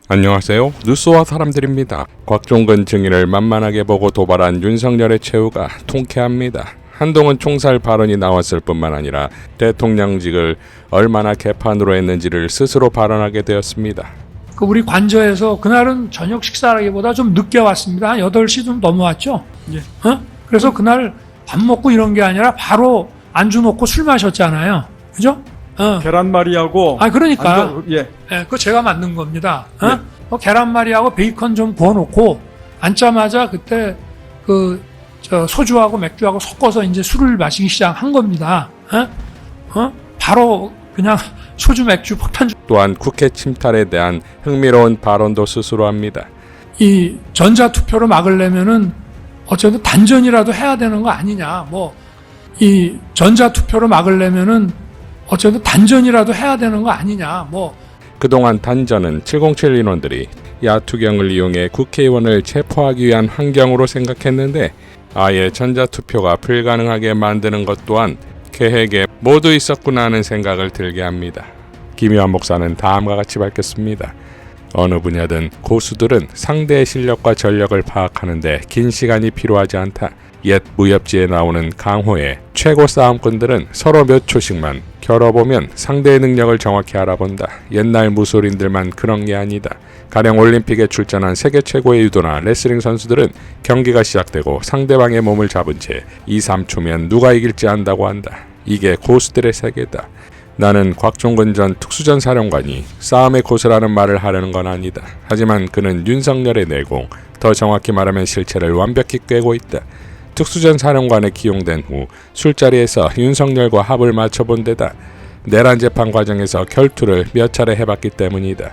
안녕하세요. 뉴스와 사람들입니다. 곽종근 증인을 만만하게 보고 도발한 윤석열의 최후가 통쾌합니다. 한동훈 총살 발언이 나왔을 뿐만 아니라 대통령직을 얼마나 개판으로 했는지를 스스로 발언하게 되었습니다. 우리 관저에서 그날은 저녁 식사라기보다 좀 늦게 왔습니다. 한 8시 좀 넘어왔죠. 예. 그래서 그날 밥 먹고 이런 게 아니라 바로 안주 놓고 술 마셨잖아요. 그죠? 계란말이하고. 그러니까. 예. 그거 제가 만든 겁니다. 계란말이하고 베이컨 좀 구워놓고 앉자마자 그때 소주하고 맥주하고 섞어서 이제 술을 마시기 시작한 겁니다. 바로 그냥 소주, 맥주, 폭탄주. 또한 국회 침탈에 대한 흥미로운 발언도 스스로 합니다. 이 전자투표로 막으려면은 어쨌든 단전이라도 해야 되는 거 아니냐. 이 전자투표로 막으려면은 어쨌든 단전이라도 해야 되는 거 아니냐. 그동안 단전은 707 인원들이 야투경을 이용해 국회의원을 체포하기 위한 환경으로 생각했는데 아예 전자투표가 불가능하게 만드는 것 또한 계획에 모두 있었구나 하는 생각을 들게 합니다. 김요한 목사는 다음과 같이 밝혔습니다. 어느 분야든 고수들은 상대의 실력과 전력을 파악하는데 긴 시간이 필요하지 않다. 옛 무협지에 나오는 강호의 최고 싸움꾼들은 서로 몇 초씩만 겨뤄보면 상대의 능력을 정확히 알아본다. 옛날 무술인들만 그런 게 아니다. 가령 올림픽에 출전한 세계 최고의 유도나 레슬링 선수들은 경기가 시작되고 상대방의 몸을 잡은 채 2, 3초면 누가 이길지 안다고 한다. 이게 고수들의 세계다. 나는 곽종근 전 특수전 사령관이 싸움의 고수라는 말을 하려는 건 아니다. 하지만 그는 윤석열의 내공, 더 정확히 말하면 실체를 완벽히 꿰고 있다. 특수전 사령관에 기용된 후 술자리에서 윤석열과 합을 맞춰본 데다 내란 재판 과정에서 결투를 몇 차례 해봤기 때문이다.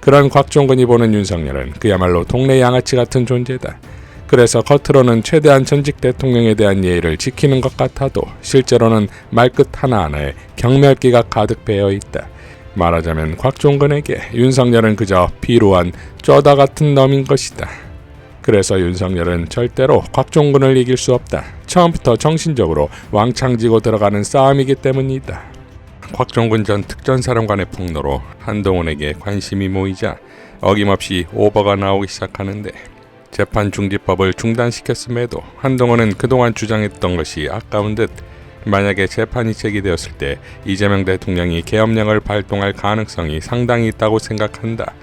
그런 곽종근이 보는 윤석열은 그야말로 동네 양아치 같은 존재다. 그래서 겉으로는 최대한 전직 대통령에 대한 예의를 지키는 것 같아도 실제로는 말끝 하나하나에 경멸기가 가득 배어 있다. 말하자면 곽종근에게 윤석열은 그저 비루한 쪼다 같은 놈인 것이다. 그래서 윤석열은 절대로 곽종근을 이길 수 없다. 처음부터 정신적으로 왕창지고 들어가는 싸움이기 때문이다. 곽종근 전 특전사령관의 폭로로 한동훈에게 관심이 모이자 어김없이 오버가 나오기 시작하는데 재판 중지법을 중단시켰음에도 한동훈은 그동안 주장했던 것이 아까운 듯 만약에 재판이 제기되었을 때 이재명 대통령이 계엄령을 발동할 가능성이 상당히 있다고 생각한다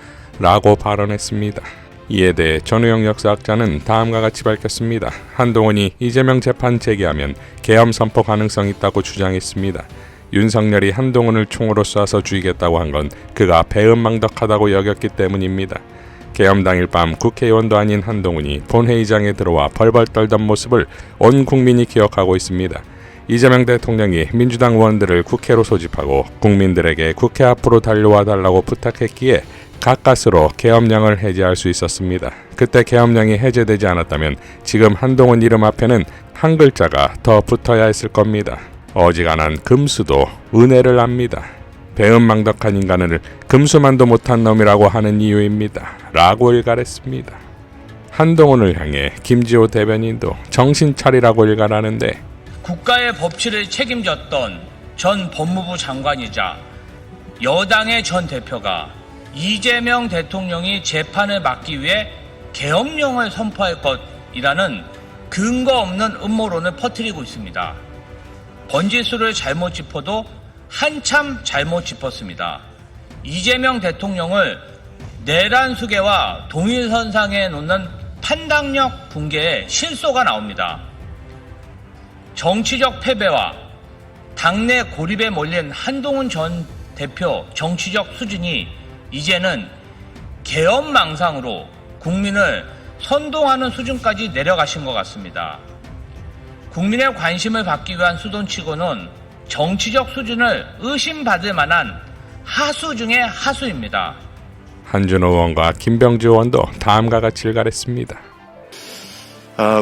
라고 발언했습니다. 이에 대해 전우영 역사학자는 다음과 같이 밝혔습니다. 한동훈이 이재명 재판 제기하면 계엄 선포 가능성이 있다고 주장했습니다. 윤석열이 한동훈을 총으로 쏴서 죽이겠다고 한 건 그가 배은망덕하다고 여겼기 때문입니다. 계엄 당일 밤 국회의원도 아닌 한동훈이 본회의장에 들어와 벌벌 떨던 모습을 온 국민이 기억하고 있습니다. 이재명 대통령이 민주당 의원들을 국회로 소집하고 국민들에게 국회 앞으로 달려와 달라고 부탁했기에 가까스로 계엄령을 해제할 수 있었습니다. 그때 계엄령이 해제되지 않았다면 지금 한동훈 이름 앞에는 한 글자가 더 붙어야 했을 겁니다. 어지간한 금수도 은혜를 압니다. 배은망덕한 인간을 금수만도 못한 놈이라고 하는 이유입니다. 라고 일갈했습니다. 한동훈을 향해 김지호 대변인도 정신 차리라고 일갈하는데 국가의 법치를 책임졌던 전 법무부 장관이자 여당의 전 대표가 이재명 대통령이 재판을 막기 위해 계엄령을 선포할 것이라는 근거 없는 음모론을 퍼뜨리고 있습니다. 번지수를 잘못 짚어도 한참 잘못 짚었습니다. 이재명 대통령을 내란 수계와 동일선상에 놓는 판단력 붕괴에 실소가 나옵니다. 정치적 패배와 당내 고립에 몰린 한동훈 전 대표 정치적 수준이 이제는 계엄망상으로 국민을 선동하는 수준까지 내려가신 것 같습니다. 국민의 관심을 받기 위한 수돈치고는 정치적 수준을 의심받을 만한 하수 중의 하수입니다. 한준호 의원과 김병주 의원도 다음과 같이 일갈했습니다.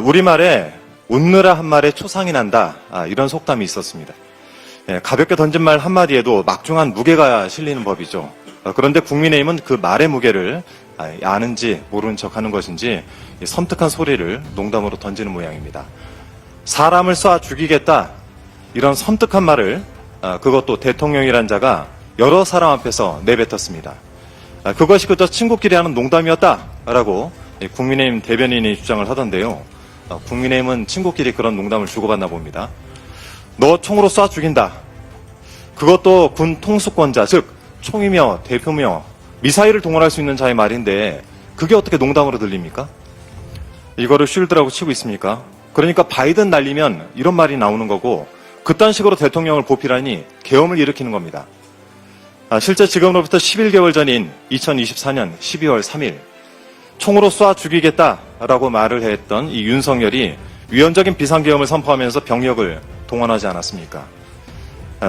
우리말에 웃느라 한 말에 초상이 난다, 이런 속담이 있었습니다. 가볍게 던진 말 한마디에도 막중한 무게가 실리는 법이죠. 그런데 국민의힘은 그 말의 무게를 아는지 모르는 척하는 것인지 섬뜩한 소리를 농담으로 던지는 모양입니다. 사람을 쏴 죽이겠다, 이런 섬뜩한 말을 그것도 대통령이란 자가 여러 사람 앞에서 내뱉었습니다. 그것이 그저 친구끼리 하는 농담이었다라고 국민의힘 대변인이 주장을 하던데요. 국민의힘은 친구끼리 그런 농담을 주고받나 봅니다. 너 총으로 쏴 죽인다. 그것도 군 통수권자, 즉 총이며 대표며 미사일을 동원할 수 있는 자의 말인데 그게 어떻게 농담으로 들립니까? 이거를 쉴드라고 치고 있습니까? 그러니까 바이든 날리면 이런 말이 나오는 거고 그딴 식으로 대통령을 보필하니 계엄을 일으키는 겁니다. 실제 지금으로부터 11개월 전인 2024년 12월 3일 총으로 쏴 죽이겠다라고 말을 했던 이 윤석열이 위헌적인 비상계엄을 선포하면서 병력을 동원하지 않았습니까?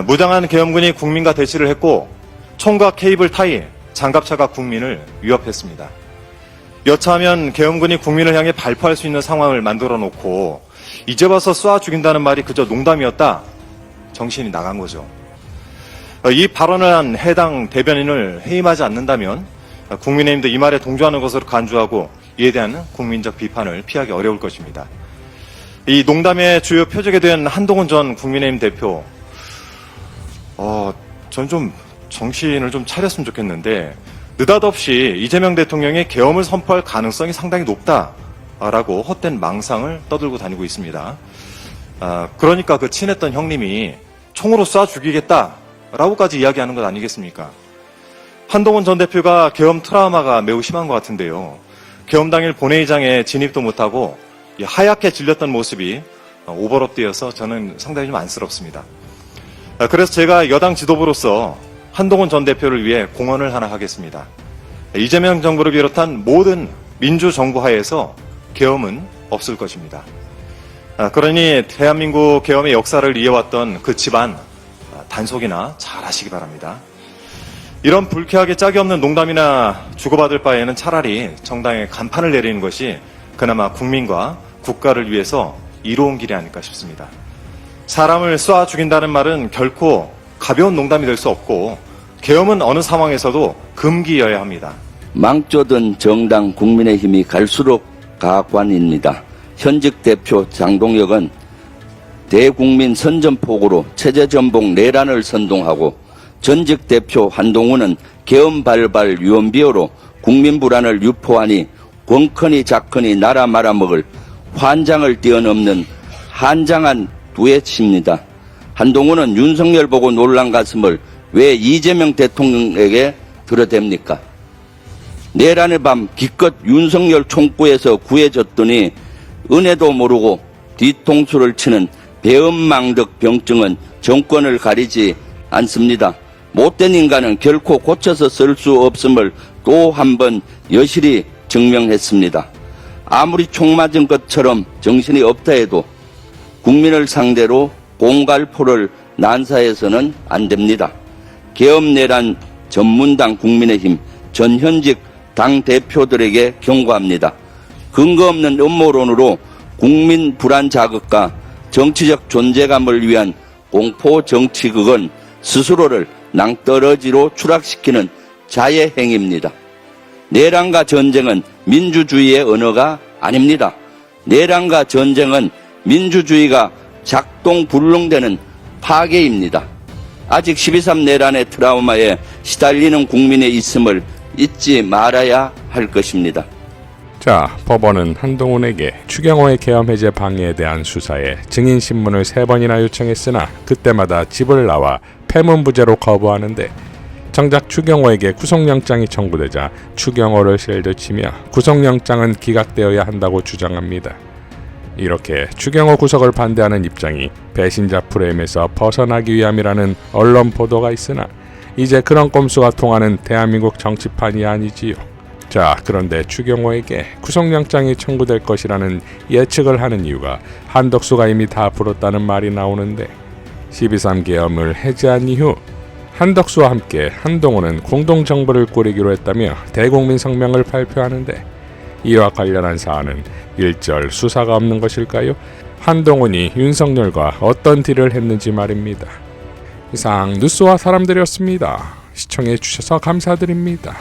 무장한 계엄군이 국민과 대치를 했고 총과 케이블 타이, 장갑차가 국민을 위협했습니다. 여차하면 계엄군이 국민을 향해 발포할 수 있는 상황을 만들어 놓고 이제 와서 쏴 죽인다는 말이 그저 농담이었다. 정신이 나간 거죠. 이 발언을 한 해당 대변인을 해임하지 않는다면 국민의힘도 이 말에 동조하는 것으로 간주하고 이에 대한 국민적 비판을 피하기 어려울 것입니다. 이 농담의 주요 표적이 된 한동훈 전 국민의힘 대표, 전 좀 정신을 좀 차렸으면 좋겠는데 느닷없이 이재명 대통령이 계엄을 선포할 가능성이 상당히 높다라고 헛된 망상을 떠들고 다니고 있습니다. 그러니까 그 친했던 형님이 총으로 쏴 죽이겠다라고까지 이야기하는 것 아니겠습니까? 한동훈 전 대표가 계엄 트라우마가 매우 심한 것 같은데요. 계엄 당일 본회의장에 진입도 못하고 하얗게 질렸던 모습이 오버랩되어서 저는 상당히 좀 안쓰럽습니다. 그래서 제가 여당 지도부로서 한동훈 전 대표를 위해 공헌을 하나 하겠습니다. 이재명 정부를 비롯한 모든 민주정부 하에서 계엄은 없을 것입니다. 그러니 대한민국 계엄의 역사를 이어왔던 그 집안 단속이나 잘 하시기 바랍니다. 이런 불쾌하게 짝이 없는 농담이나 주고받을 바에는 차라리 정당에 간판을 내리는 것이 그나마 국민과 국가를 위해서 이로운 길이 아닐까 싶습니다. 사람을 쏴 죽인다는 말은 결코 가벼운 농담이 될 수 없고 계엄은 어느 상황에서도 금기여야 합니다. 망조던 정당 국민의힘이 갈수록 가관입니다. 현직 대표 장동혁은 대국민 선전포고로 체제전복 내란을 선동하고 전직 대표 한동훈은 계엄 발발 유언비어로 국민 불안을 유포하니 권커니 작커니 나라 말아먹을 환장을 뛰어넘는 한장한 두엣입니다. 한동훈은 윤석열 보고 놀란 가슴을 왜 이재명 대통령에게 들어댑니까? 내란의 밤 기껏 윤석열 총구에서 구해졌더니 은혜도 모르고 뒤통수를 치는 배은망덕 병증은 정권을 가리지 않습니다. 못된 인간은 결코 고쳐서 쓸 수 없음을 또 한 번 여실히 증명했습니다. 아무리 총 맞은 것처럼 정신이 없다 해도 국민을 상대로 공갈포를 난사해서는 안 됩니다. 계엄내란 전문당 국민의힘 전현직 당대표들에게 경고합니다. 근거 없는 음모론으로 국민 불안 자극과 정치적 존재감을 위한 공포 정치극은 스스로를 낭떠러지로 추락시키는 자해 행위입니다. 내란과 전쟁은 민주주의의 언어가 아닙니다. 내란과 전쟁은 민주주의가 작동불능되는 파괴입니다. 아직 12.3 내란의 트라우마에 시달리는 국민의 있음을 잊지 말아야 할 것입니다. 자, 법원은 한동훈에게 추경호의 계엄 해제 방해에 대한 수사에 증인 신문을 3번이나 요청했으나 그때마다 집을 나와 패문부제로 거부하는데 정작 추경호에게 구속영장이 청구되자 추경호를 실드치며 구속영장은 기각되어야 한다고 주장합니다. 이렇게 추경호 구속을 반대하는 입장이 배신자 프레임에서 벗어나기 위함이라는 언론 보도가 있으나 이제 그런 꼼수가 통하는 대한민국 정치판이 아니지요. 자, 그런데 추경호에게 구속영장이 청구될 것이라는 예측을 하는 이유가 한덕수가 이미 다 풀었다는 말이 나오는데 12.3 계엄을 해제한 이후 한덕수와 함께 한동훈은 공동정부를 꾸리기로 했다며 대국민 성명을 발표하는데 이와 관련한 사안은 일절 수사가 없는 것일까요? 한동훈이 윤석열과 어떤 딜을 했는지 말입니다. 이상 뉴스와 사람들이었습니다. 시청해 주셔서 감사드립니다.